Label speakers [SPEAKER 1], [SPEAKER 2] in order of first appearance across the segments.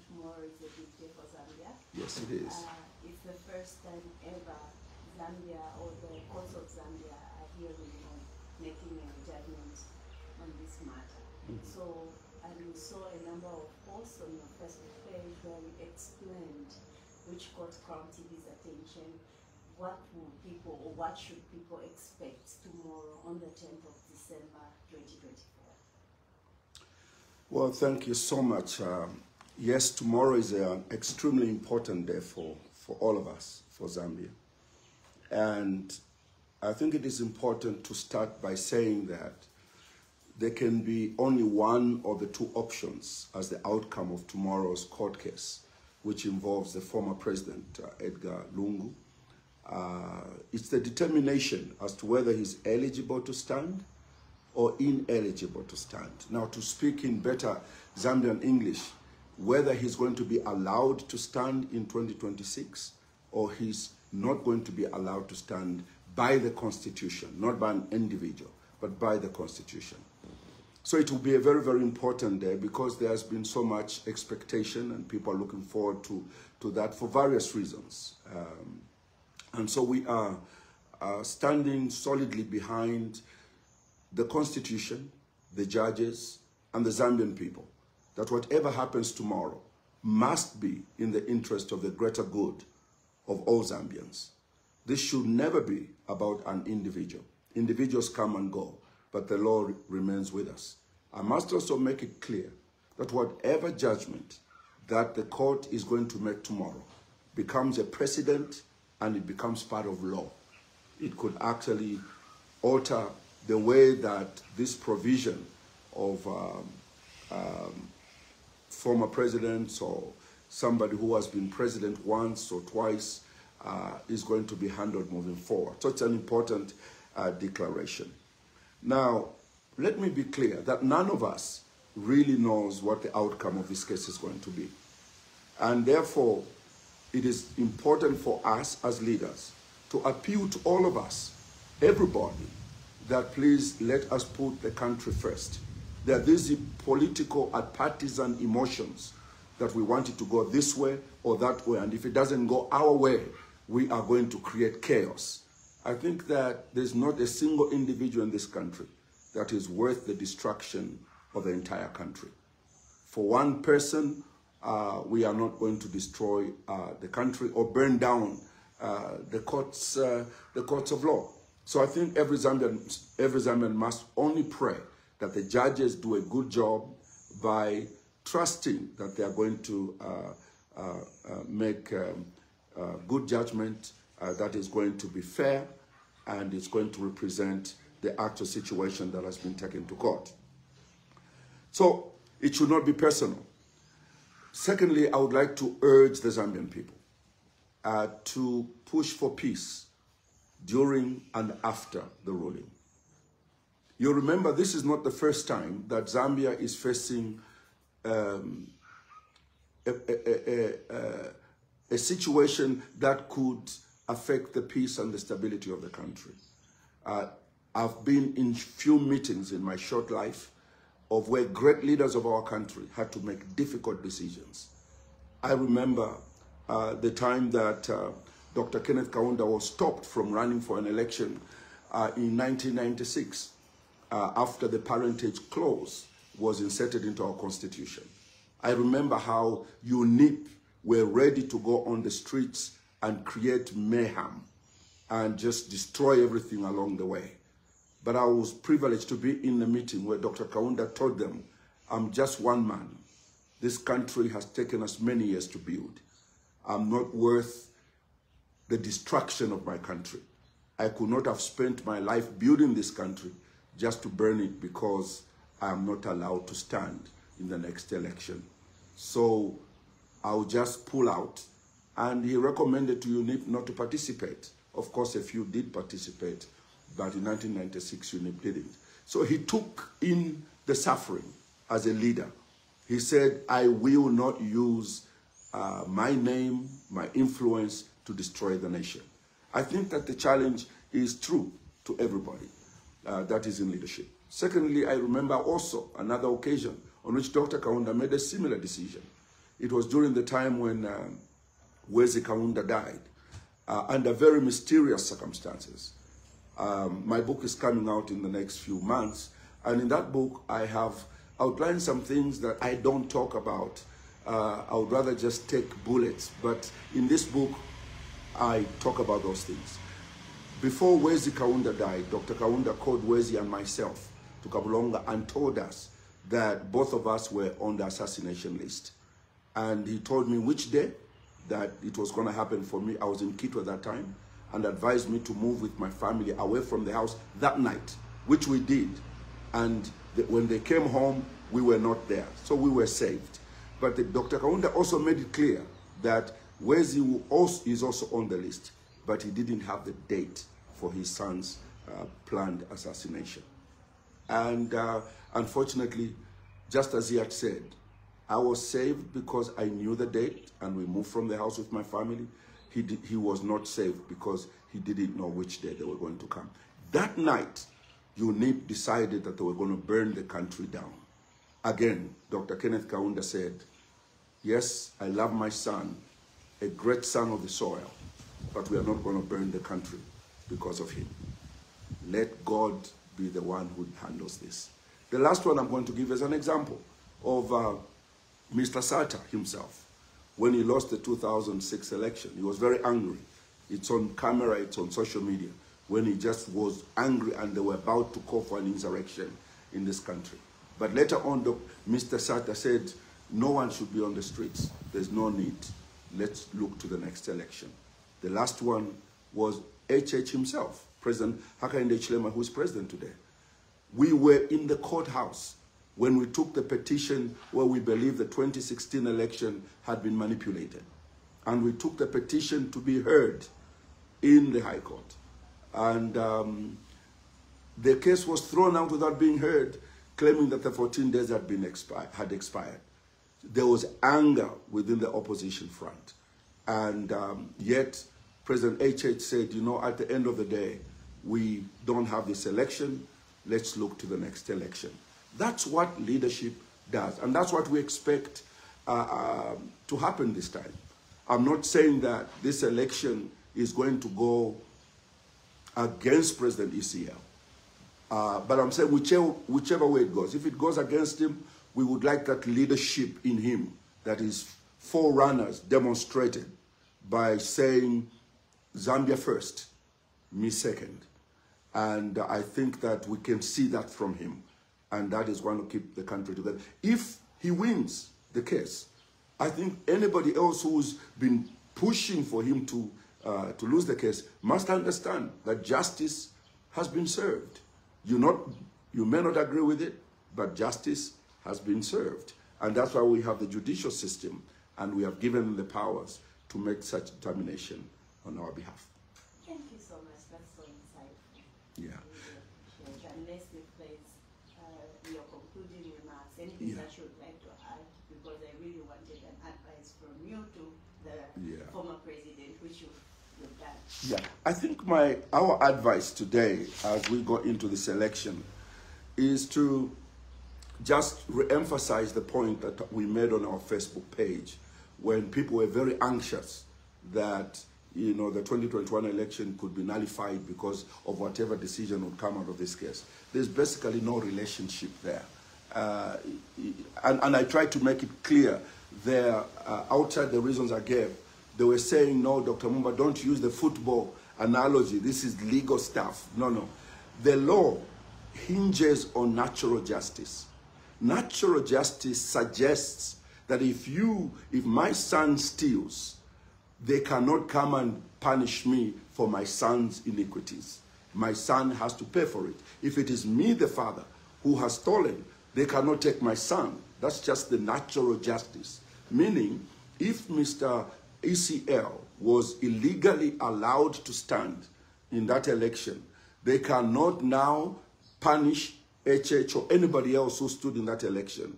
[SPEAKER 1] tomorrow is a big day for Zambia.
[SPEAKER 2] Yes, it is.
[SPEAKER 1] It's the first time ever Zambia or the courts of Zambia are hearing or making a judgment on this matter. So, and we saw a number of posts on your Facebook page where you explained which court called TV's attention. What will people, or what should people expect tomorrow on the 10th of December 2024?
[SPEAKER 2] Well, thank you so much. Yes, tomorrow is an extremely important day for all of us, for Zambia. And I think it is important to start by saying that there can be only one of the two options as the outcome of tomorrow's court case, which involves the former president, Edgar Lungu. It's the determination as to whether he's eligible to stand or ineligible to stand. Now, to speak in better Zambian English, whether he's going to be allowed to stand in 2026 or he's not going to be allowed to stand by the Constitution, not by an individual, but by the Constitution. So it will be a very, very important day because there has been so much expectation and people are looking forward to that for various reasons. And so we are standing solidly behind the Constitution, the judges, and the Zambian people, that whatever happens tomorrow must be in the interest of the greater good of all Zambians. This should never be about an individual. Individuals come and go, but the law remains with us. I must also make it clear that whatever judgment that the court is going to make tomorrow becomes a precedent and it becomes part of law. It could actually alter the way that this provision of former presidents or somebody who has been president once or twice is going to be handled moving forward. So it's an important declaration. Now, let me be clear that none of us really knows what the outcome of this case is going to be. And therefore, it is important for us as leaders to appeal to all of us, everybody, that please let us put the country first. There are these political and partisan emotions that we want it to go this way or that way, and if it doesn't go our way, we are going to create chaos. I think that there's not a single individual in this country that is worth the destruction of the entire country. For one person, we are not going to destroy the country or burn down the courts of law. So I think every Zambian must only pray that the judges do a good job by trusting that they are going to make good judgment that is going to be fair and is going to represent the actual situation that has been taken to court. So it should not be personal. Secondly, I would like to urge the Zambian people to push for peace during and after the ruling. You remember, this is not the first time that Zambia is facing a situation that could affect the peace and the stability of the country. I've been in few meetings in my short life of where great leaders of our country had to make difficult decisions. I remember the time that Dr. Kenneth Kaunda was stopped from running for an election in 1996 after the parentage clause was inserted into our constitution. I remember how UNIP were ready to go on the streets and create mayhem and just destroy everything along the way. But I was privileged to be in the meeting where Dr. Kaunda told them, I'm just one man. This country has taken us many years to build. I'm not worth the destruction of my country. I could not have spent my life building this country just to burn it because I am not allowed to stand in the next election. So I'll just pull out. And he recommended to UNIP not to participate. Of course, a few did participate, but in 1996, UNIP didn't. So he took in the suffering as a leader. He said, I will not use my name, my influence to destroy the nation. I think that the challenge is true to everybody that is in leadership. Secondly, I remember also another occasion on which Dr. Kaunda made a similar decision. It was during the time when Wezi Kaunda died, under very mysterious circumstances. My book is coming out in the next few months, and in that book I have outlined some things that I don't talk about. I would rather just take bullets, but in this book I talk about those things. Before Wezi Kaunda died, Dr. Kaunda called Wezi and myself to Kabulonga and told us that both of us were on the assassination list. And he told me which day that it was going to happen for me. I was in Quito at that time, and advised me to move with my family away from the house that night, which we did. And when they came home, we were not there. So we were saved. But Dr. Kaunda also made it clear that Wezi is also on the list, but he didn't have the date for his son's planned assassination. And unfortunately, just as he had said, I was saved because I knew the date and we moved from the house with my family. He was not saved because he didn't know which day they were going to come. That night, UNIP decided that they were going to burn the country down. Again, Dr. Kenneth Kaunda said, yes, I love my son, a great son of the soil, but we are not going to burn the country because of him. Let God be the one who handles this. The last one I'm going to give as an example of Mr. Sata himself. When he lost the 2006 election, he was very angry. It's on camera, it's on social media, when he just was angry and they were about to call for an insurrection in this country. But later on, Mr. Sata said, no one should be on the streets. There's no need. Let's look to the next election. The last one was HH himself, President Hakainde Hichilema, who's president today. We were in the courthouse when we took the petition where we believe the 2016 election had been manipulated. And we took the petition to be heard in the High Court. And the case was thrown out without being heard, claiming that the 14 days had expired. There was anger within the opposition front. And yet, President HH said, you know, at the end of the day, we don't have this election. Let's look to the next election. That's what leadership does. And that's what we expect to happen this time. I'm not saying that this election is going to go against President ECL. But I'm saying whichever way it goes. If it goes against him, we would like that leadership in him that his forerunners demonstrated by saying, Zambia first, me second. And I think that we can see that from him. And that is going to keep the country together. If he wins the case, I think anybody else who's been pushing for him to lose the case must understand that justice has been served. You may not agree with it, but justice has been served. And that's why we have the judicial system, and we have given them the powers to make such determination on our behalf.
[SPEAKER 1] Thank you so much. That's so insightful.
[SPEAKER 2] Yeah.
[SPEAKER 1] Unless it plays your concluding remarks, anything that you would like to add, because I really wanted an advice from you to the former president, which you've done.
[SPEAKER 2] Yeah, I think our advice today, as we go into this election, is to just re-emphasize the point that we made on our Facebook page when people were very anxious that, you know, the 2021 election could be nullified because of whatever decision would come out of this case. There's basically no relationship there. And I tried to make it clear there, outside the reasons I gave. They were saying, no, Dr. Mumba, don't use the football analogy. This is legal stuff. No, no. The law hinges on natural justice. Natural justice suggests that if my son steals, they cannot come and punish me for my son's iniquities. My son has to pay for it. If it is me, the father, who has stolen, they cannot take my son. That's just the natural justice. Meaning, if Mr. ECL was illegally allowed to stand in that election, they cannot now punish HH or anybody else who stood in that election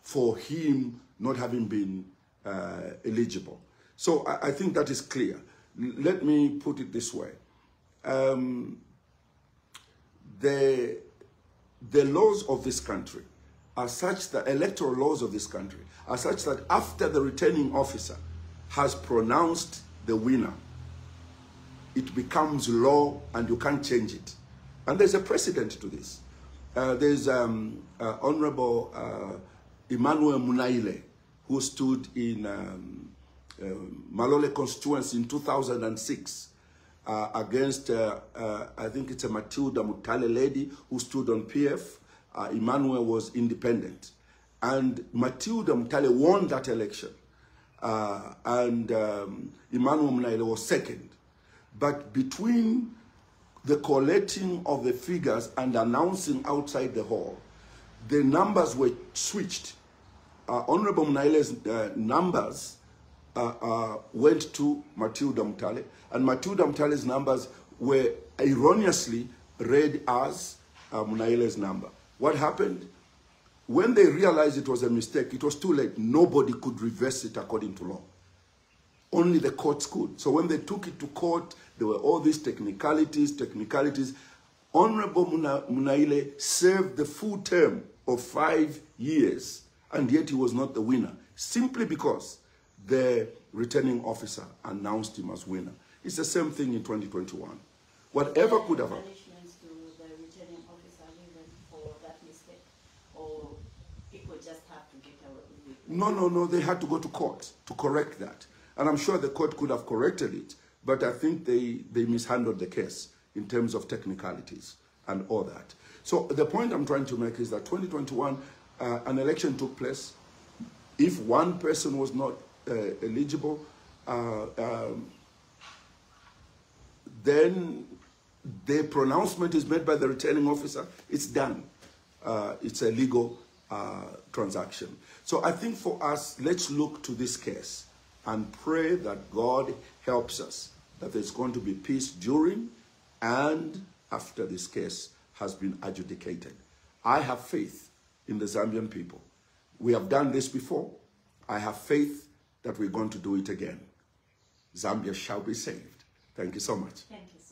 [SPEAKER 2] for him not having been eligible. So I think that is clear. Let me put it this way. The laws of this country are such that electoral laws of this country are such that after the returning officer has pronounced the winner, it becomes law and you can't change it. And there's a precedent to this. There's Honorable Emmanuel Munaile, who stood in Malole constituency in 2006 against, I think it's a Matilda Mutale lady who stood on PF. Emmanuel was independent. And Matilda Mutale won that election. And Emmanuel Munaile was second. But between the collating of the figures and announcing outside the hall, the numbers were switched. Honorable Munaile's numbers went to Matilda Mutale, and Matilda Mutale's numbers were erroneously read as Munaile's number. What happened? When they realized it was a mistake, it was too late. Nobody could reverse it according to law. Only the courts could. So when they took it to court, there were all these technicalities. Honorable Munaile served the full term of 5 years, and yet he was not the winner, simply because the returning officer announced him as winner. It's the same thing in 2021. Whatever could have happened.
[SPEAKER 1] Punishments to the returning officer even for that mistake, or people just have to get away with it?
[SPEAKER 2] No, they had to go to court to correct that. And I'm sure the court could have corrected it, but I think they mishandled the case in terms of technicalities and all that. So the point I'm trying to make is that 2021, an election took place. If one person was not eligible, then the pronouncement is made by the returning officer. It's done. It's a legal transaction. So I think for us, let's look to this case and pray that God helps us, that there's going to be peace during and after this case has been adjudicated. I have faith in the Zambian people. We have done this before. I have faith that we're going to do it again. Zambia shall be saved. Thank you so much.
[SPEAKER 1] Thank you so much.